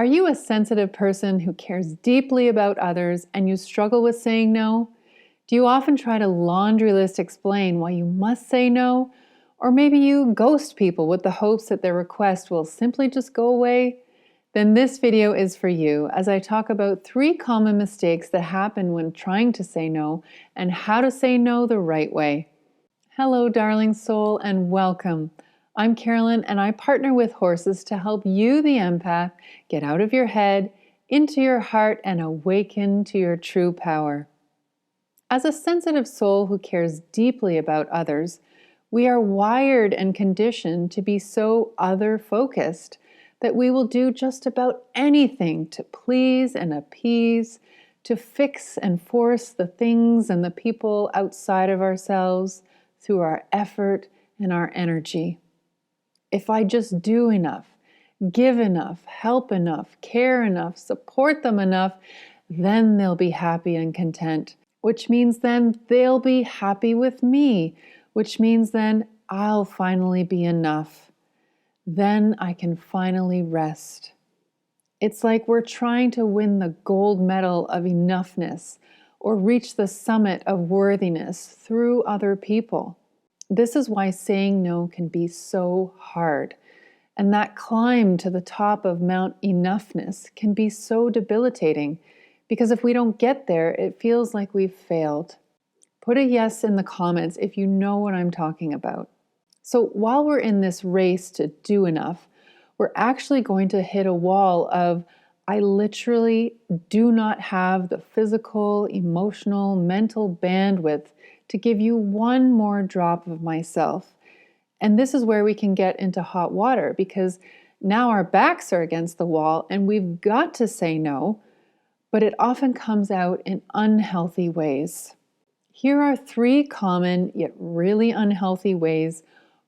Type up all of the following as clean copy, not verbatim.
Are you a sensitive person who cares deeply about others and you struggle with saying no? Do you often try to laundry list explain why you must say no? Or maybe you ghost people with the hopes that their request will simply just go away? Then this video is for you as I talk about 3 common mistakes that happen when trying to say no and how to say no the right way. Hello, darling soul, and welcome. I'm Carolyn, and I partner with horses to help you, the empath, get out of your head, into your heart, and awaken to your true power. As a sensitive soul who cares deeply about others, we are wired and conditioned to be so other-focused that we will do just about anything to please and appease, to fix and force the things and the people outside of ourselves through our effort and our energy. If I just do enough, give enough, help enough, care enough, support them enough, then they'll be happy and content, which means then they'll be happy with me, which means then I'll finally be enough. Then I can finally rest. It's like we're trying to win the gold medal of enoughness or reach the summit of worthiness through other people. This is why saying no can be so hard, and that climb to the top of Mount Enoughness can be so debilitating, because if we don't get there, it feels like we've failed. Put a yes in the comments if you know what I'm talking about. So while we're in this race to do enough, we're actually going to hit a wall of, I literally do not have the physical, emotional, mental bandwidth to give you one more drop of myself. And this is where we can get into hot water, because now our backs are against the wall and we've got to say no, but it often comes out in unhealthy ways. Here are 3 common yet really unhealthy ways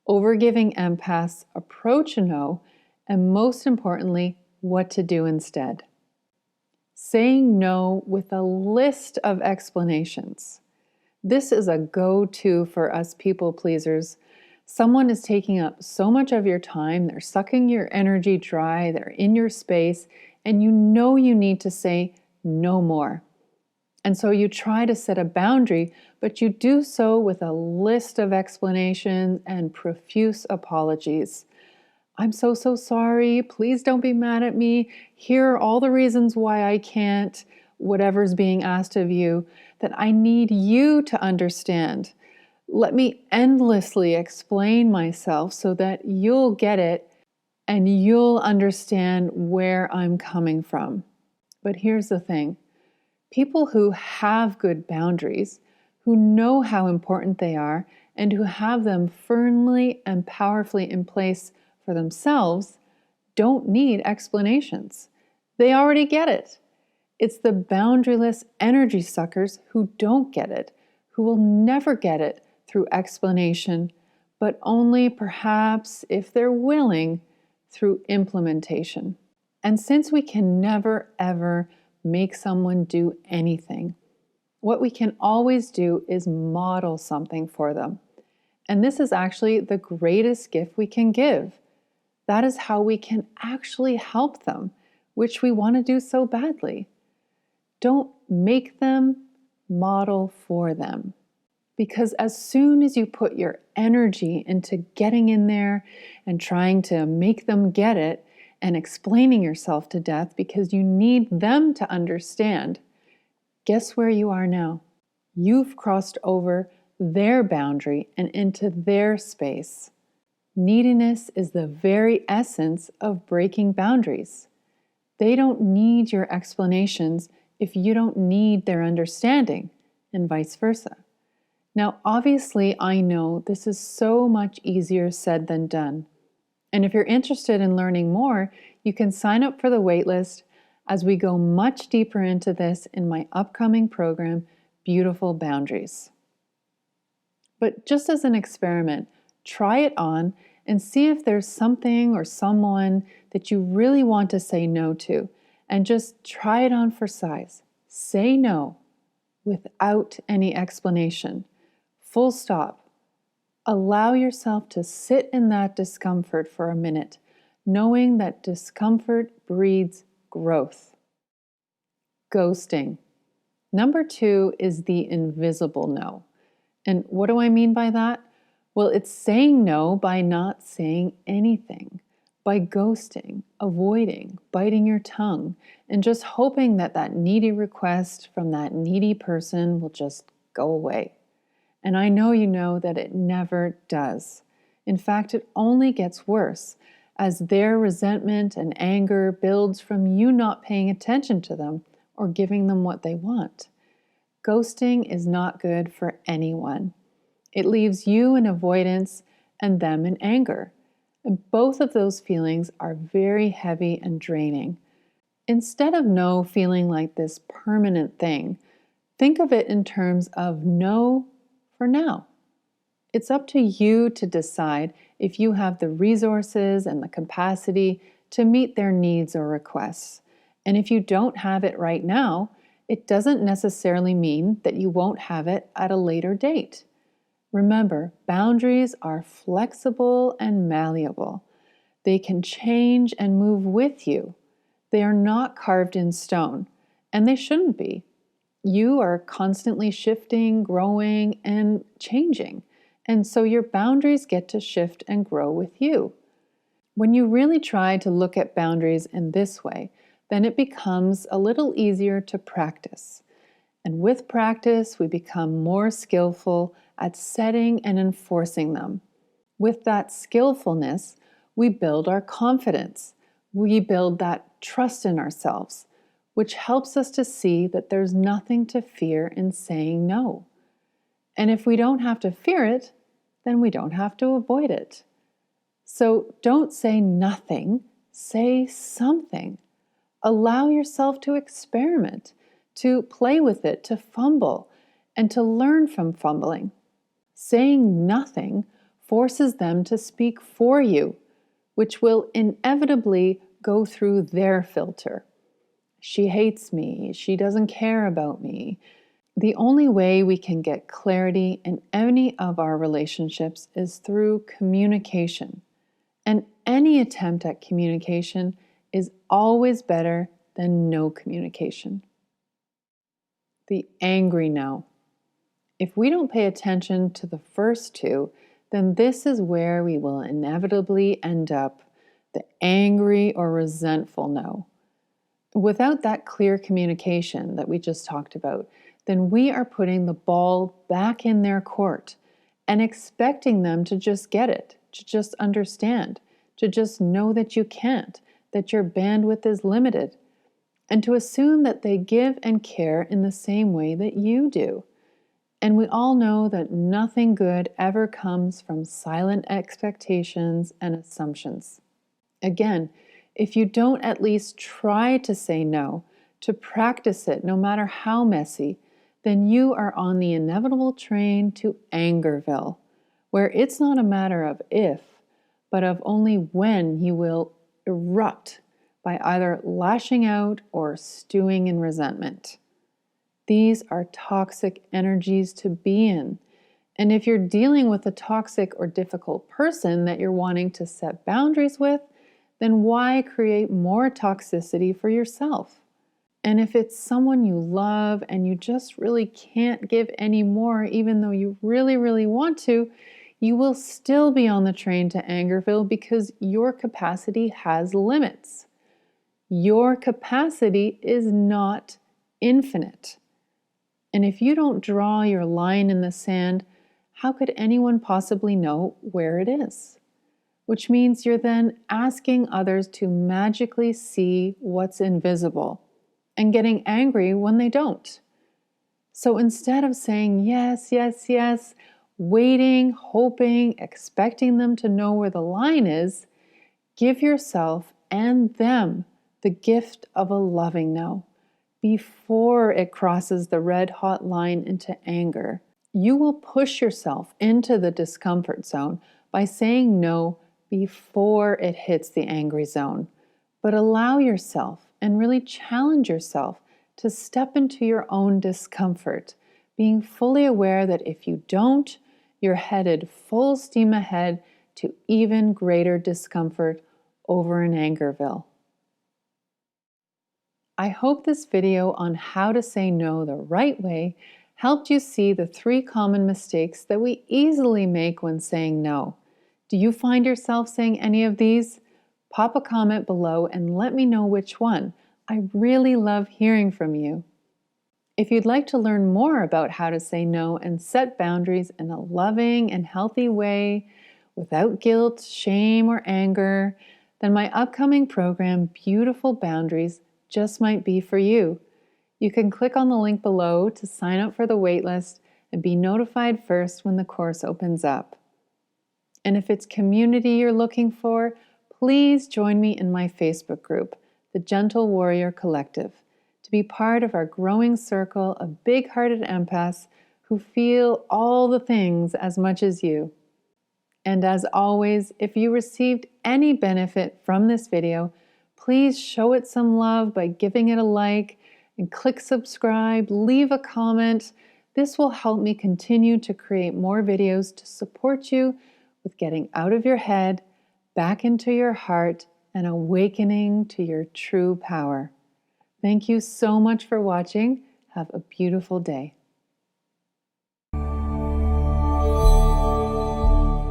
overgiving empaths approach a no, and most importantly, what to do instead. Saying no with a list of explanations. This is a go-to for us people pleasers. Someone is taking up so much of your time, they're sucking your energy dry, they're in your space, and you know you need to say no more. And so you try to set a boundary, but you do so with a list of explanations and profuse apologies. I'm so sorry. Please don't be mad at me. Here are all the reasons why I can't, whatever's being asked of you, that I need you to understand. Let me endlessly explain myself so that you'll get it and you'll understand where I'm coming from. But here's the thing. People who have good boundaries, who know how important they are, and who have them firmly and powerfully in place for themselves, don't need explanations. They already get it. It's the boundaryless energy suckers who don't get it, who will never get it through explanation, but only perhaps, if they're willing, through implementation. And since we can never, ever make someone do anything, what we can always do is model something for them. And this is actually the greatest gift we can give. That is how we can actually help them, which we want to do so badly. Don't make them, model for them. Because as soon as you put your energy into getting in there and trying to make them get it and explaining yourself to death because you need them to understand, guess where you are now? You've crossed over their boundary and into their space. Neediness is the very essence of breaking boundaries. They don't need your explanations if you don't need their understanding, and vice versa. Now, obviously, I know this is so much easier said than done. And if you're interested in learning more, you can sign up for the waitlist as we go much deeper into this in my upcoming program, Beautiful Boundaries. But just as an experiment, try it on and see if there's something or someone that you really want to say no to, and just try it on for size. Say no without any explanation. Full stop. Allow yourself to sit in that discomfort for a minute, knowing that discomfort breeds growth. Ghosting. Number 2 is the invisible no. And what do I mean by that? Well, it's saying no by not saying anything, by ghosting, avoiding, biting your tongue, and just hoping that that needy request from that needy person will just go away. And I know you know that it never does. In fact, it only gets worse as their resentment and anger builds from you not paying attention to them or giving them what they want. Ghosting is not good for anyone. It leaves you in avoidance and them in anger. And both of those feelings are very heavy and draining. Instead of no feeling like this permanent thing, think of it in terms of no for now. It's up to you to decide if you have the resources and the capacity to meet their needs or requests. And if you don't have it right now, it doesn't necessarily mean that you won't have it at a later date. Remember, boundaries are flexible and malleable. They can change and move with you. They are not carved in stone, and they shouldn't be. You are constantly shifting, growing, and changing, and so your boundaries get to shift and grow with you. When you really try to look at boundaries in this way, then it becomes a little easier to practice. And with practice, we become more skillful at setting and enforcing them. With that skillfulness, we build our confidence. We build that trust in ourselves, which helps us to see that there's nothing to fear in saying no. And if we don't have to fear it, then we don't have to avoid it. So don't say nothing, say something. Allow yourself to experiment, to play with it, to fumble, and to learn from fumbling. Saying nothing forces them to speak for you, which will inevitably go through their filter. She hates me. She doesn't care about me. The only way we can get clarity in any of our relationships is through communication. And any attempt at communication is always better than no communication. The angry no. If we don't pay attention to the first two, then this is where we will inevitably end up, the angry or resentful no. Without that clear communication that we just talked about, then we are putting the ball back in their court and expecting them to just get it, to just understand, to just know that you can't, that your bandwidth is limited, and to assume that they give and care in the same way that you do. And we all know that nothing good ever comes from silent expectations and assumptions. Again, if you don't at least try to say no, to practice it no matter how messy, then you are on the inevitable train to Angerville, where it's not a matter of if, but of only when you will erupt by either lashing out or stewing in resentment. These are toxic energies to be in. And if you're dealing with a toxic or difficult person that you're wanting to set boundaries with, then why create more toxicity for yourself? And if it's someone you love and you just really can't give any more, even though you really, really want to, you will still be on the train to Angerville because your capacity has limits. Your capacity is not infinite. And if you don't draw your line in the sand, how could anyone possibly know where it is? Which means you're then asking others to magically see what's invisible and getting angry when they don't. So instead of saying yes, yes, yes, waiting, hoping, expecting them to know where the line is, give yourself and them the gift of a loving no. Before it crosses the red-hot line into anger, you will push yourself into the discomfort zone by saying no before it hits the angry zone. But allow yourself and really challenge yourself to step into your own discomfort, being fully aware that if you don't, you're headed full steam ahead to even greater discomfort over in Angerville. I hope this video on how to say no the right way helped you see the 3 common mistakes that we easily make when saying no. Do you find yourself saying any of these? Pop a comment below and let me know which one. I really love hearing from you. If you'd like to learn more about how to say no and set boundaries in a loving and healthy way without guilt, shame, or anger, then my upcoming program, Beautiful Boundaries, just might be for you. You can click on the link below to sign up for the waitlist and be notified first when the course opens up. And if it's community you're looking for, please join me in my Facebook group, the Gentle Warrior Collective, to be part of our growing circle of big-hearted empaths who feel all the things as much as you. And as always, if you received any benefit from this video, please show it some love by giving it a like and click subscribe, leave a comment. This will help me continue to create more videos to support you with getting out of your head, back into your heart, and awakening to your true power. Thank you so much for watching. Have a beautiful day.